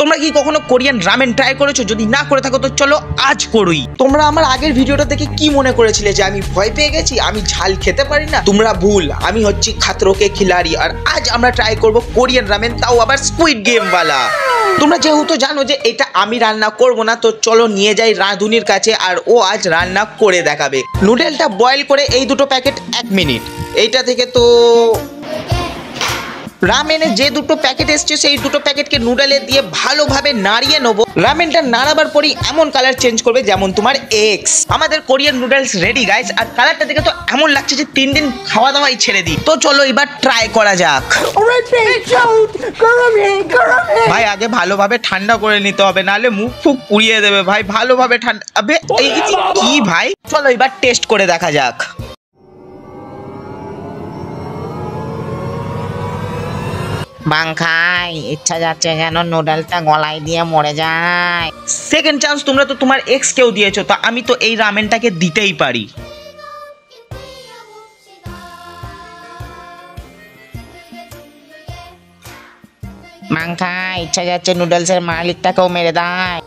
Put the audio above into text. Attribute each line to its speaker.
Speaker 1: তোমরা কি কখনো কোরিয়ান রামেন ট্রাই করেছো? যদি না করে থাকো তো চলো আজ করুই। তোমরা আমার আগের ভিডিওটা দেখে কি মনে করেছিলে যে আমি ভয় পেয়ে গেছি, আমি ঝাল খেতে পারি না? তোমরা ভুল, আমি হচ্ছি খাতরোকে খিলাড়ি। আর আজ আমরা ট্রাই করব কোরিয়ান রামেন, তাও আবার স্কুইড গেম ওয়ালা। তোমরা যেহেতু জানো যে এটা আমি রান্না করব না, তো চলো নিয়ে যাই রাঁধুনির কাছে, আর ও আজ রান্না করে দেখাবে। নুডলটা বয়েল করে এই দুটো প্যাকেট 1 মিনিট। এইটা থেকে তো রামেনের যে দুটো প্যাকেট এসছে সেই দুটো প্যাকেটকে নুডলে দিয়ে ভালোভাবে নাড়িয়ে নেবো। রামেনটা নাড়াবার পরই এমন কালার চেঞ্জ করবে যেমন তোমার এক্স। আমাদের কোরিয়ান নুডলস রেডি গাইস। আর কালারটা দেখে তো এমন লাগছে যে 3 দিন খাওয়া দাওয়াই ছেড়ে দিই। তো চলো এবার ট্রাই করা যাক। ভাই আগে ভালোভাবে ঠান্ডা করে নিতে হবে, নাহলে মুখ ফুক পুড়িয়ে দেবে ভাই। ভালোভাবে ঠান্ডা, আবে এই কি ভাই। চলো এবার টেস্ট করে দেখা যাক।
Speaker 2: বাংখাই ইচ্ছা যাচ্ছে যেন নুডলটা গলায় দিয়ে মরে যায়।
Speaker 1: সেকেন্ড চান্স তোমরা তো তোমার এক্স কেও দিয়েছো, তো আমি তো এই রামেনটাকে দিতেই পারি।
Speaker 2: বাংখাই ইচ্ছা যাচ্ছে নুডলসের মালিকটাকেও মেরে দেয়।